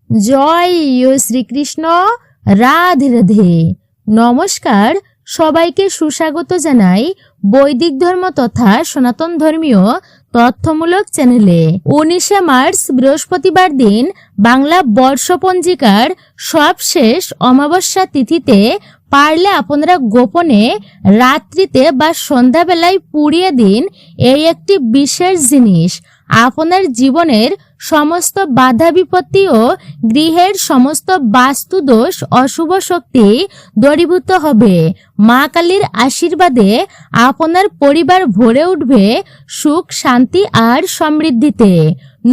জয় শ্রীকৃষ্ণ। রাধে রাধে। নমস্কার, সবাইকে সুস্বাগত জানাই বৈদিক ধর্ম তথা সনাতন ধর্মীয় তথ্যমূলক চ্যানেলে। 19শে মার্চ বৃহস্পতিবার দিন বাংলা বর্ষপঞ্জিকার সবশেষ অমাবস্যা তিথিতে পারলে আপনারা গোপনে রাত্রিতে বা সন্ধ্যাবেলায় পুড়িয়ে দিন এই একটি বিশেষ জিনিস। আপনার জীবনের সমস্ত বাধা বিপত্তি ও গৃহের সমস্ত বাস্তু দোষ অশুভ শক্তি দূরীভূত হবে। মা কালীর আশীর্বাদে আপনার পরিবার ভরে উঠবে সুখ শান্তি আর সমৃদ্ধিতে।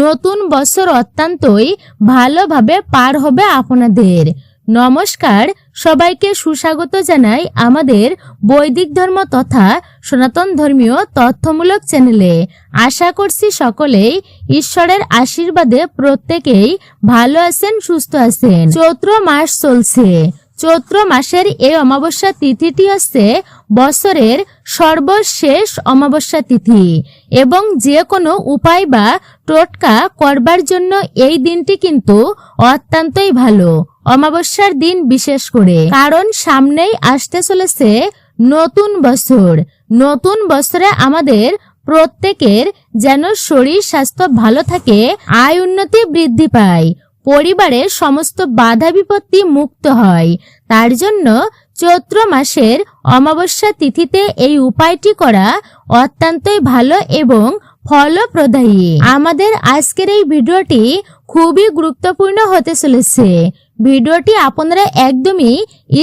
নতুন বছর অত্যন্তই ভালোভাবে পার হবে আপনাদের। নমস্কার, সবাইকে সুস্বাগত জানাই আমাদের বৈদিক ধর্ম তথা সনাতন ধর্মীয় তথ্যমূলক চ্যানেলে। আশা করছি সকলেই ঈশ্বরের আশীর্বাদে প্রত্যেকেই ভালো আছেন, সুস্থ আছেন। চৈত্র মাস চলছে। চৈত্র মাসের এই অমাবস্যা তিথিটি হচ্ছে বছরের সর্বশেষ অমাবস্যা তিথি এবং যে কোনো উপায় বা টোটকা করবার জন্য এই দিনটি কিন্তু অত্যন্তই ভালো। অমাবস্যার দিন বিশেষ করে, কারণ সামনেই আসতে চলেছে নতুন বছর। নতুন বছরে আমাদের প্রত্যেকের যেন শরীর স্বাস্থ্য ভালো থাকে, আয় উন্নতি বৃদ্ধি পায়, পরিবারের সমস্ত বাধা বিপত্তি মুক্ত হয়। তার জন্য চৈত্র মাসের অমাবস্যা তিথিতে এই উপায়টি করা অত্যন্তই ভালো এবং ফলপ্রদায়ী। আমাদের আজকের এই ভিডিওটি খুবই গুরুত্বপূর্ণ হতে চলেছে। ভিডিওটি আপনারা একদমই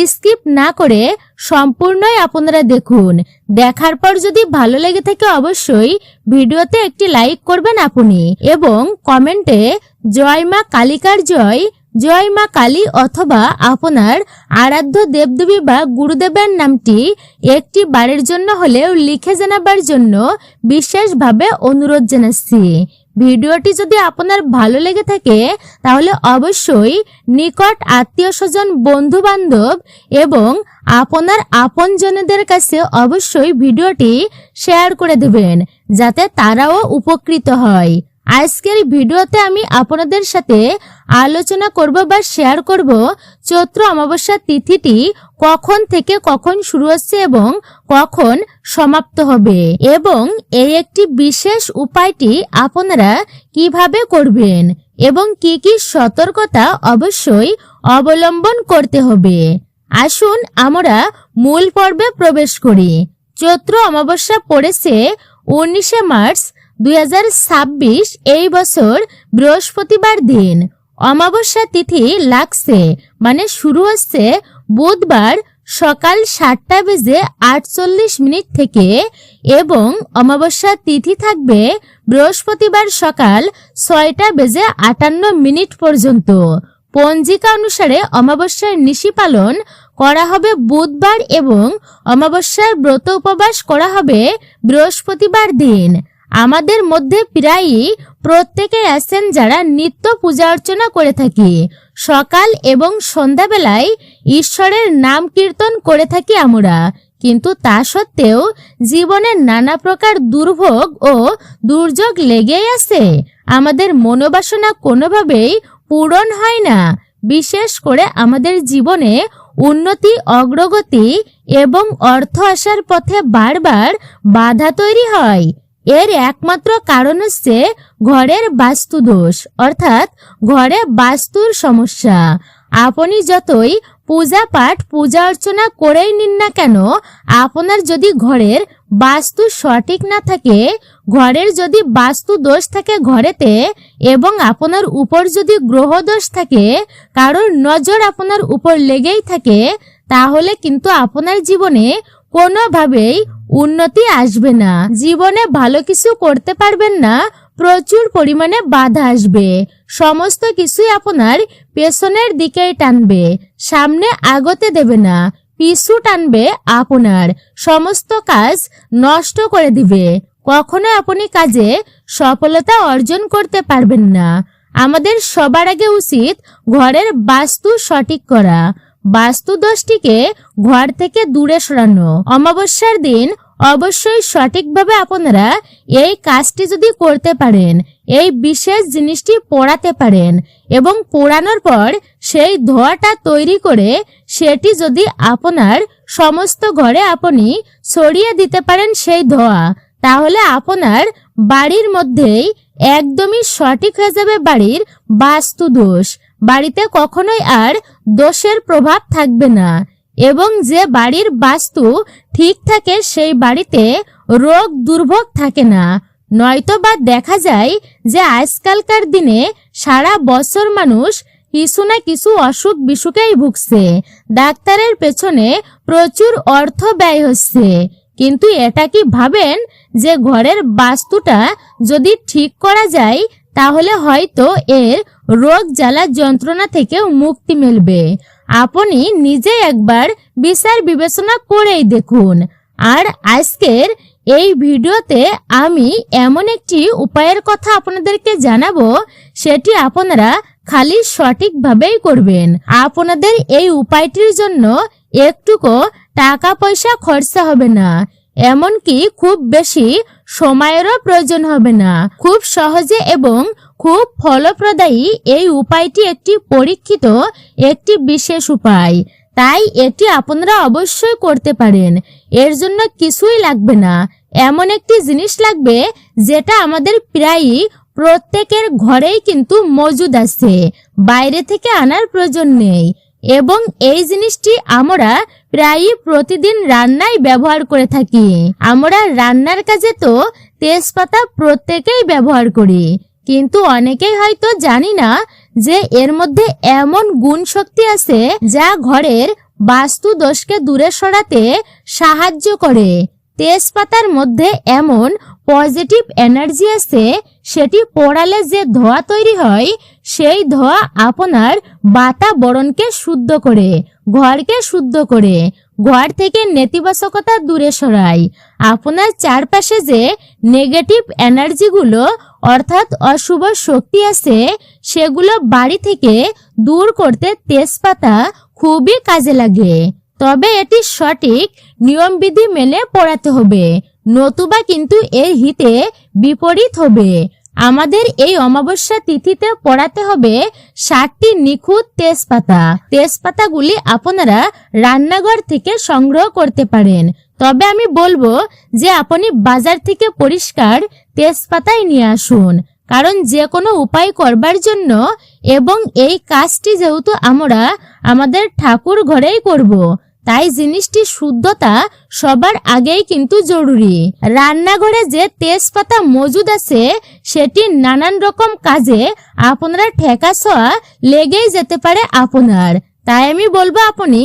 স্কিপ না করে সম্পূর্ণই আপনারা দেখুন। দেখার পর যদি ভালো লেগে থাকে অবশ্যই ভিডিওতে একটি লাইক করবেন আপনি এবং কমেন্টে জয় মা কালিকার জয়, জয় মা কালী অথবা আপনার আরাধ্য দেবদেবী বা গুরুদেবের নামটি একটি বারের জন্য হলেও লিখে জানাবার জন্য বিশেষভাবে অনুরোধ জানাচ্ছি। ভিডিওটি যদি আপনার ভালো লেগে থাকে তাহলে অবশ্যই নিকট আত্মীয় স্বজন, বন্ধু বান্ধব এবং আপনার আপনজনদের কাছে অবশ্যই ভিডিওটি শেয়ার করে দেবেন যাতে তারাও উপকৃত হয়। আজকের ভিডিওতে আমি আপনাদের সাথে আলোচনা করব বা শেয়ার করব চৈত্র অমাবস্যা তিথিটি কখন থেকে কখন শুরু হচ্ছে এবং কখন সমাপ্ত হবে এবং এই একটি বিশেষ উপায়টি আপনারা কিভাবে করবেন এবং কি কি সতর্কতা অবশ্যই অবলম্বন করতে হবে। আসুন আমরা মূল পর্বে প্রবেশ করি। চৈত্র অমাবস্যা পড়েছে 19শে মার্চ 2026 এই বছর বৃহস্পতিবার দিন। অমাবস্যা তিথি লাগছে মানে শুরু হচ্ছে বুধবার সকাল 7:48 থেকে এবং অমাবস্যা তিথি থাকবে বৃহস্পতিবার সকাল 6:58 পর্যন্ত। পঞ্জিকা অনুসারে অমাবস্যার নিশি পালন করা হবে বুধবার এবং অমাবস্যার ব্রত উপবাস করা হবে বৃহস্পতিবার দিন। আমাদের মধ্যে প্রায়ই প্রত্যেকে আছেন যারা নিত্য পূজা অর্চনা করে থাকি। সকাল এবং সন্ধ্যাবেলায় ঈশ্বরের নাম কীর্তন করে থাকি আমরা, কিন্তু তা সত্ত্বেও জীবনে নানা প্রকার দুর্ভোগ ও দুর্যোগ লেগেই আছে। আমাদের মনোবাসনা কোনোভাবেই পূরণ হয় না। বিশেষ করে আমাদের জীবনে উন্নতি, অগ্রগতি এবং অর্থ আসার পথে বারবার বাধা তৈরি হয়। এর একমাত্র কারণ হচ্ছে ঘরের বাস্তু দোষ, অর্থাৎ ঘরে বাস্তুর সমস্যা। আপনি যতই পূজা পাঠ পূজা অর্চনা করেই নিন না কেন, আপনার যদি ঘরের বাস্তু সঠিক না থাকে, ঘরের যদি বাস্তু দোষ থাকে ঘরেতে এবং আপনার উপর যদি গ্রহ দোষ থাকে, কারোর নজর আপনার উপর লেগেই থাকে, তাহলে কিন্তু আপনার জীবনে কোনোভাবেই উন্নতি আসবে না। জীবনে ভালো কিছু করতে পারবেন না, প্রচুর পরিমাণে বাধা আসবে। সমস্ত কিছুই আপনার পেছনের দিকেই টানবে, সামনে আগতে দেবে না, পিছু টানবে, আপনার সমস্ত কাজ নষ্ট করে দিবে। কখনো আপনি কাজে সফলতা অর্জন করতে পারবেন না। আমাদের সবার আগে উচিত ঘরের বাস্তু সঠিক করা, বাস্তু দোষটিকে ঘর থেকে দূরে সরানো। অমাবস্যার দিন অবশ্যই সঠিকভাবে আপনারা এই কাজটি যদি করতে পারেন এই বিশেষ জিনিসটি পোড়াতে পারেন এবং পোড়ানোর পর সেই ধোঁয়াটা তৈরি করে সেটি যদি আপনার সমস্ত ঘরে আপনি ছড়িয়ে দিতে পারেন সেই ধোঁয়া, তাহলে আপনার বাড়ির মধ্যেই একদমই সঠিক হয়ে যাবে বাড়ির বাস্তু দোষ। বাড়িতে কখনোই আর দোষের প্রভাব থাকবে না এবং যে বাড়ির বাস্তু ঠিক থাকে সেই বাড়িতে রোগ দুর্ভোগ থাকে না। নয়তো বা দেখা যায় যে আজকালকার দিনে সারা বছর মানুষ কিছু না কিছু অসুখ বিসুখেই ভুগছে, ডাক্তারের পেছনে প্রচুর অর্থ ব্যয় হচ্ছে। কিন্তু এটা কি ভাবেন যে ঘরের বাস্তুটা যদি ঠিক করা যায় তাহলে হয়তো এর রোগ জ্বালা যন্ত্রণা থেকেও মুক্তি মিলবে? আপনি নিজে একবার বিচার বিবেচনা করেই দেখুন। আর আজকের এই ভিডিওতে আমি এমন একটি উপায়ের কথা আপনাদেরকে জানাবো, সেটি আপনারা খালি সঠিকভাবেই করবেন। আপনাদের এই উপায়টির জন্য একটুকু টাকা পয়সা খরচা হবে না, এমনকি খুব বেশি সময়েরও প্রয়োজন হবে না। খুব সহজে এবং খুব ফলপ্রদায়ী এই উপায়টি একটি পরীক্ষিত একটি বিশেষ উপায়, তাই এটি আপনারা অবশ্যই করতে পারেন। এর জন্য কিছুই লাগবে না, এমন একটি জিনিস লাগবে যেটা আমাদের প্রায়ই প্রত্যেকের ঘরেই কিন্তু মজুদ আছে, বাইরে থেকে আনার প্রয়োজন নেই। এবং এই জিনিসটি আমরা প্রায়ই প্রতিদিন রান্নায় ব্যবহার করে থাকি। আমরা রান্নার কাজে তো তেজপাতা প্রত্যেকেই ব্যবহার করি, কিন্তু অনেকেই হয়তো জানি না যে এর মধ্যে এমন গুণ শক্তি আছে যা ঘরের বাস্তু দোষকে দূরে সরাতে সাহায্য করে। তেজপাতার মধ্যে এমন পজিটিভ এনার্জি আছে, সেটি পোড়ালে যে ধোঁয়া তৈরি হয় সেই ধোঁয়া আপনার বাতাবরণকে শুদ্ধ করে, ঘরকে শুদ্ধ করে, ঘর থেকে নেতিবাচকতা দূরে সরায়। আপনার চারপাশে যে নেগেটিভ এনার্জিগুলো অর্থাৎ অশুভ শক্তি আছে সেগুলো বাড়ি থেকে দূর করতে তেজপাতা খুবই কাজে লাগে। তবে এটি সঠিক নিয়মবিধি মেনে পড়াতে হবে, নতুবা কিন্তু এর হিতে বিপরীত হবে। আমাদের এই অমাবস্যা তিথিতে পড়াতে হবে 60টি নিখুঁত তেজপাতা। তেজপাতাগুলি আপনারা রান্নাঘর থেকে সংগ্রহ করতে পারেন, তবে আমি বলবো যে আপনি বাজার থেকে পরিষ্কার তেজপাতাই নিয়ে আসুন, কারণ যে কোনো উপায় করবার জন্য এবং এই কাজটি যেহেতু আমরা আমাদের ঠাকুর ঘরেই করব, তাই জিনিসটি শুদ্ধতা সবার আগেই কিন্তু জরুরি। রান্নাঘরে যে তেজপাতা মজুদ আছে সেটি নানান রকম কাজে আপনারা ঠেকা ছোঁয়া লেগেই যেতে পারে আপনার। তাই আমি বলবো আপনি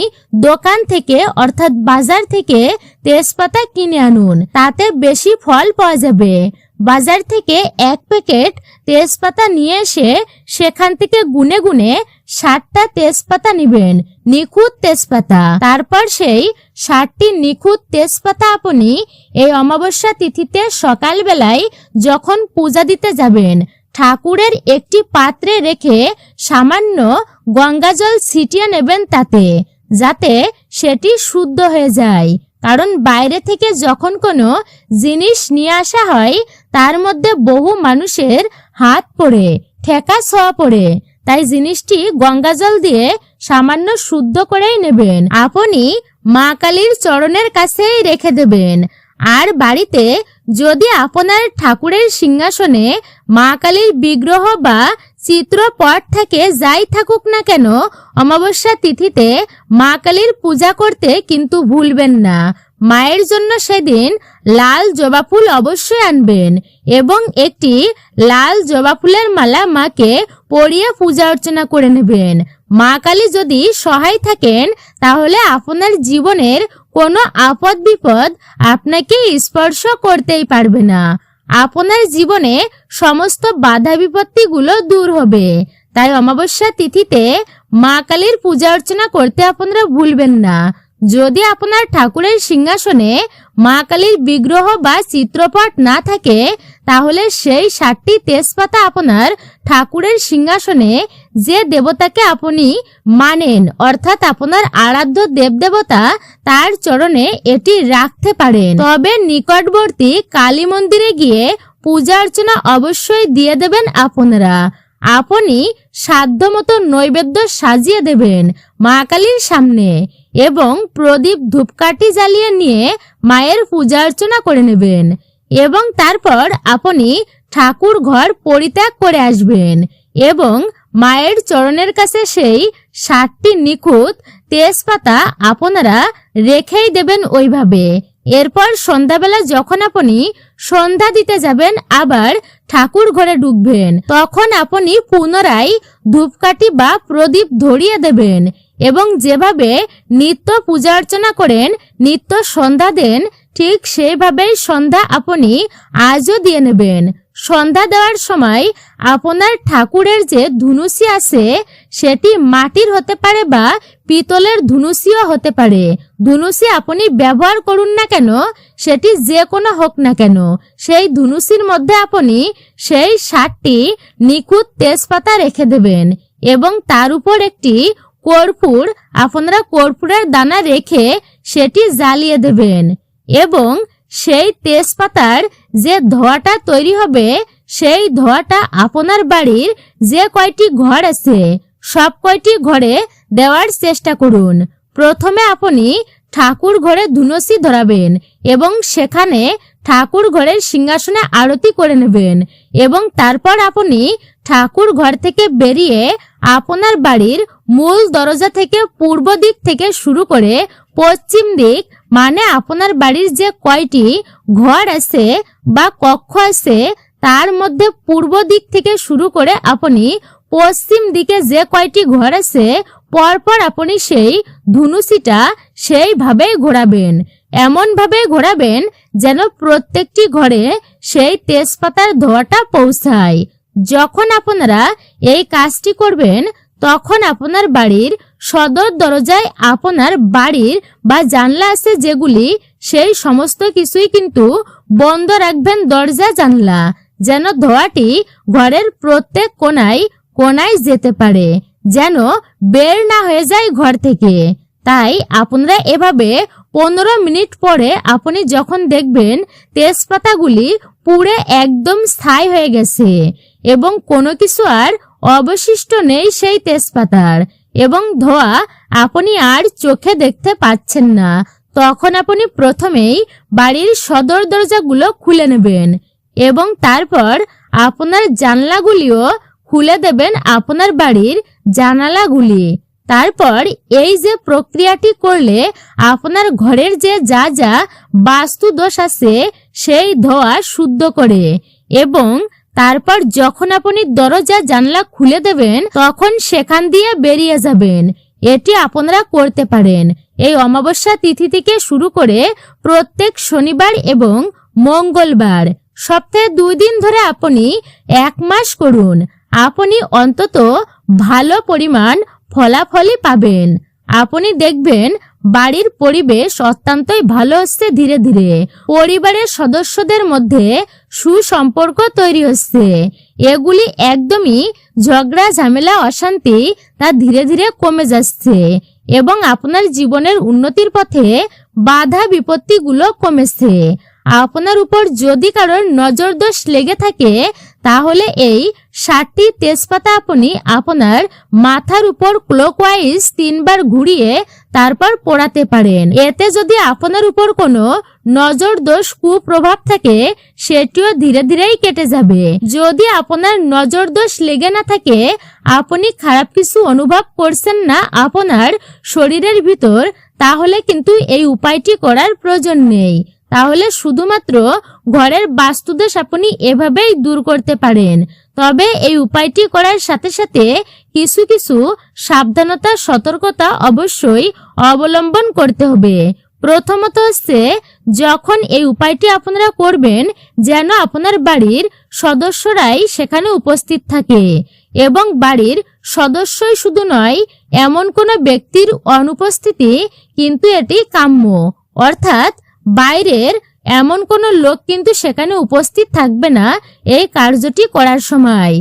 দোকান থেকে অর্থাৎ বাজার থেকে তেজপাতা কিনে আনুন, তাতে বেশি ফল পাওয়া যাবে। বাজার থেকে 1 প্যাকেট তেজপাতা নিয়ে এসে সেখান থেকে গুনে গুনে 60টা তেজপাতা নেবেন, নিখুঁত তেজপাতা। তারপর সেই 60টি নিখুঁত তেজপাতা আপনি এই অমাবস্যা তিথিতে সকালবেলায় যখন পূজা দিতে যাবেন, ঠাকুরের একটি পাত্রে রেখে সামান্য গঙ্গাজল ছিটিয়ে নেবেন তাতে, যাতে সেটি শুদ্ধ হয়ে যায়। কারণ বাইরে থেকে যখন কোনো জিনিস নিয়ে আসা হয় তার মধ্যে বহু মানুষের হাত পড়ে, ঠেকা ছোঁয়া পড়ে, তাই জিনিসটি গঙ্গাজল দিয়ে সামান্য শুদ্ধ করেই নেবেন। আপনি মা কালীর চরণের কাছেই রেখে দেবেন। আর বাড়িতে যদি আপনার ঠাকুরের সিংহাসনে মা কালীর বিগ্রহ বা চিত্রপট থাকে, যাই থাকুক না কেন, অমাবস্যা তিথিতে মা কালীর পূজা করতে কিন্তু ভুলবেন না। মায়ের জন্য সেদিন লাল জবা ফুল অবশ্যই আনবেন এবং একটি লাল জবা ফুলের মালা মাকে পরিয়ে পূজা অর্চনা করে নেবেন। মা কালী যদি সহায় থাকেন তাহলে আপনার জীবনের কোনো আপদ বিপদ আপনাকে স্পর্শ করতেই পারবে না। আপনার জীবনে সমস্ত বাধা বিপত্তিগুলো দূর হবে। তাই অমাবস্যা তিথিতে মা কালীর পূজা অর্চনা করতে আপনারা ভুলবেন না। যদি আপনার ঠাকুরের সিংহাসনে মা কালীর বিগ্রহ বা চিত্রপট না থাকে তাহলে সেই 60টি তেজপাতা আপনার ঠাকুরের সিংহাসনে যে দেবতাকে আপনি মানেন অর্থাৎ আপনার আরাধ্য দেবদেবতা তার চরণে এটি রাখতে পারেন। তবে নিকটবর্তী কালী মন্দিরে গিয়ে পূজা অর্চনা অবশ্যই দিয়ে দেবেন আপনারা। আপনি সাধ্যমতো নৈবেদ্য সাজিয়ে দেবেন মা কালীর সামনে এবং প্রদীপ ধূপকাঠি জ্বালিয়ে নিয়ে মায়ের পূজা অর্চনা করে নেবেন এবং তারপর আপনি ঠাকুর ঘর পরিত্যাগ করে আসবেন এবং মায়ের চরণের কাছে সেই 7টি নিখুঁত তেজপাতা আপনারা রেখেই দেবেন ওইভাবে। এরপর সন্ধ্যাবেলা যখন আপনি সন্ধ্যা দিতে যাবেন আবার ঠাকুর ঘরে ঢুকবেন, তখন আপনি পুনরায় ধূপকাঠি বা প্রদীপ ধরিয়ে দেবেন এবং যেভাবে নিত্য পূজা অর্চনা করেন, নিত্য সন্ধ্যা দেন, ঠিক সেইভাবেই সন্ধ্যা আপনি আজও দিয়ে নেবেন। সন্ধ্যা দেওয়ার সময় আপনার ঠাকুরের যে ধুনুচি আছে সেটি মাটির হতে পারে বা পিতলের ধুনুচিও হতে পারে। ধুনুচি আপনি ব্যবহার করুন না কেন, সেটি যে কোনো হোক না কেন, সেই ধুনুচির মধ্যে আপনি সেই 7টি নিখুঁত তেজপাতা রেখে দেবেন এবং তার উপর একটি কর্পূর, আপনারা কর্পূরের দানা রেখে সেটি জ্বালিয়ে দেবেন এবং সেই তেজপাতার যে ধোঁয়াটা তৈরি হবে সেই ধোঁয়াটা আপনার বাড়ির যে কয়টি ঘর আছে সব কয়টি ঘরে দেওয়ার চেষ্টা করুন। প্রথমে আপনি ঠাকুর ঘরে ধুনুচি ধরাবেন এবং সেখানে ঠাকুর ঘরের সিংহাসনে আরতি করে নেবেন এবং তারপর আপনি ঠাকুর ঘর থেকে বেরিয়ে আপনার বাড়ির মূল দরজা থেকে পূর্ব দিক থেকে শুরু করে পশ্চিম দিক, মানে আপনার বাড়ির যে কয়টি ঘর আছে বা কক্ষ আছে তার মধ্যে পূর্ব দিক থেকে শুরু করে আপনি পশ্চিম দিকে যে কয়টি ঘর আছে পরপর আপনি সেই ধুনুচিটা সেইভাবেই ঘোরাবেন। এমন ভাবে ঘোরাবেন যেন প্রত্যেকটি ঘরে সেই তেজপাতার ধোঁয়াটা পৌঁছায়। যখন আপনারা এই কাজটি করবেন তখন আপনার বাড়ির সদর দরজায় আপনার বাড়ির বা জানলা আছে যেগুলি, সেই সমস্ত কিছুই কিন্তু বন্ধ রাখবেন, দরজা জানলা, যেন ধোঁয়াটি ঘরের প্রত্যেক কোণায় কোণায় যেতে পারে, যেন বের না হয়ে যায় ঘর থেকে। তাই আপনারা এভাবে 15 মিনিট পরে আপনি যখন দেখবেন তেজপাতাগুলি পুড়ে একদম স্থায়ী হয়ে গেছে এবং কোনো কিছু আর অবশিষ্ট নেই সেই তেজপাতার এবং ধোঁয়া আপনি আর চোখে দেখতে পাচ্ছেন না, তখন আপনি প্রথমেই বাড়ির সদর দরজাগুলো খুলে নেবেন এবং তারপর আপনার জানলাগুলিও খুলে দেবেন, আপনার বাড়ির জানালাগুলি। তারপর এই যে প্রক্রিয়াটি করলে আপনার ঘরের যে যা যা বাস্তু দোষ আছে সেই ধোঁয়া শুদ্ধ করে এবং তারপর যখন আপনি দরজা জানলা খুলে দেবেন তখন সেখান দিয়ে বেরিয়ে যাবেন। এটি আপনারা করতে পারেন এই অমাবস্যা তিথি থেকে শুরু করে প্রত্যেক শনিবার এবং মঙ্গলবার, সপ্তাহে 2 দিন ধরে আপনি 1 মাস করুন। আপনি অন্তত ভালো পরিমাণ ফলাফলই পাবেন। আপনি দেখবেন বাড়ির পরিবেশ অত্যন্তই ভালো হচ্ছে, ধীরে ধীরে পরিবারের সদস্যদের মধ্যে সুসম্পর্ক তৈরি হচ্ছে। এগুলি একদমই ঝগড়া ঝামেলা অশান্তি তা ধীরে ধীরে কমে যাচ্ছে এবং আপনার জীবনের উন্নতির পথে বাধা বিপত্তিগুলো কমেছে। আপনার উপর যদি কারোর নজর দোষ লেগে থাকে তাহলে এই 7টি তেজপাতা আপনি আপনার মাথার উপর ক্লকওয়াইজ 3 বার ঘুরিয়ে তারপর পোড়াতে পারেন। এতে যদি আপনার উপর কোনো নজর দোষ কুপ্রভাব থাকে সেটিও ধীরে ধীরেই কেটে যাবে। যদি আপনার নজর দোষ লেগে না থাকে, আপনি খারাপ কিছু অনুভব করছেন না আপনার শরীরের ভিতর, তাহলে কিন্তু এই উপায়টি করার প্রয়োজন নেই। তাহলে শুধুমাত্র ঘরের বাস্তুদোষ আপনি এভাবেই দূর করতে পারেন। তবে এই উপায়টি করার সাথে সাথে কিছু কিছু সাবধানতা সতর্কতা অবশ্যই অবলম্বন করতে হবে। প্রথমত হচ্ছে, যখন এই উপায়টি আপনারা করবেন যেন আপনার বাড়ির সদস্যরাই সেখানে উপস্থিত থাকে এবং বাড়ির সদস্যই শুধু নয়, এমন কোনো ব্যক্তির অনুপস্থিতি কিন্তু এটি কাম্য, অর্থাৎ বাইরের এমন কোনো লোক কিন্তু সেখানে উপস্থিত থাকবে না এই কার্যটি করার সময়।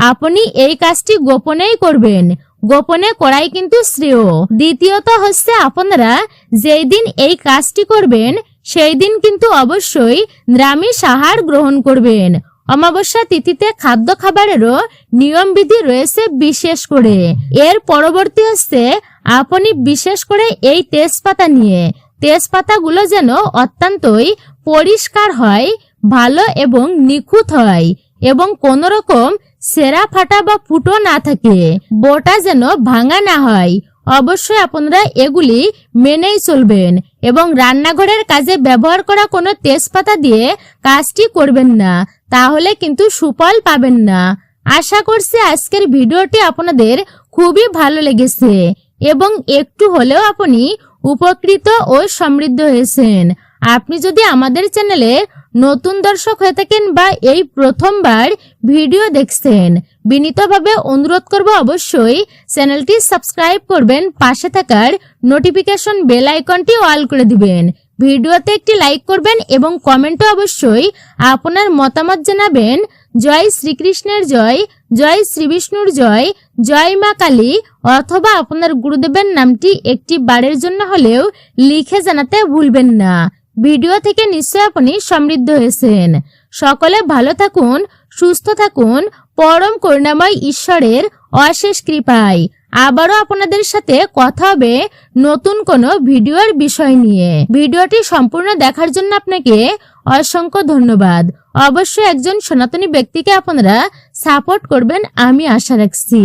আপনি এই কাজটি গোপনেই করবেন, গোপনে করাই কিন্তু শ্রেয়। দ্বিতীয়ত হচ্ছে, আপনারা যেই দিন এই কাজটি করবেন সেই দিন কিন্তু অবশ্যই নিরামিষ আহার গ্রহণ করবেন, অমাবস্যা তিথিতে খাদ্য খাবারেরও নিয়মবিধি রয়েছে বিশেষ করে। এর পরবর্তী হচ্ছে আপনি বিশেষ করে এই তেজপাতা নিয়ে। তেজপাতাগুলো যেন অত্যন্তই পরিষ্কার হয়, ভালো এবং নিখুঁত হয় এবং কোনো রকম সেরা ফাটা বা ফুটো না থাকে, বোটা যেন ভাঙা না হয়। অবশ্যই আপনারা এগুলি মেনেই চলবেন এবং রান্নাঘরের কাজে ব্যবহার করা কোনো তেজপাতা দিয়ে কাজটি করবেন না, তাহলে কিন্তু সুফল পাবেন না। আশা করছি আজকের ভিডিওটি আপনাদের খুবই ভালো লেগেছে এবং একটু হলেও আপনি উপকৃত ও সমৃদ্ধ হয়েছেন। আপনি যদি আমাদের চ্যানেলে নতুন দর্শক হয়ে থাকেন বা এই প্রথমবার ভিডিও দেখছেন, বিনীতভাবে অনুরোধ করব অবশ্যই চ্যানেলটি সাবস্ক্রাইব করবেন, পাশে থাকার নোটিফিকেশন বেল আইকনটি অল করে দিবেন, ভিডিওতে একটি লাইক করবেন এবং কমেন্টে অবশ্যই আপনার মতামত জানাবেন। জয় শ্রীকৃষ্ণের জয়, জয় শ্রী বিষ্ণুর জয়, জয় মা কালী, অথবা আপনার গুরুদেবের নামটি একটি বারের জন্য হলেও লিখে জানাতে ভুলবেন না। ভিডিও থেকে নিশ্চয় আপনি সমৃদ্ধ হয়েছেন। সকলে ভালো থাকুন, সুস্থ থাকুন, পরম করুণাময় ঈশ্বরের অশেষ কৃপায়। আবারও আপনাদের সাথে কথা হবে নতুন কোনো ভিডিওর বিষয় নিয়ে। ভিডিওটি সম্পূর্ণ দেখার জন্য আপনাকে অসংখ্য ধন্যবাদ। অবশ্যই একজন সনাতনী ব্যক্তিকে আপনারা সাপোর্ট করবেন আমি আশা রাখছি।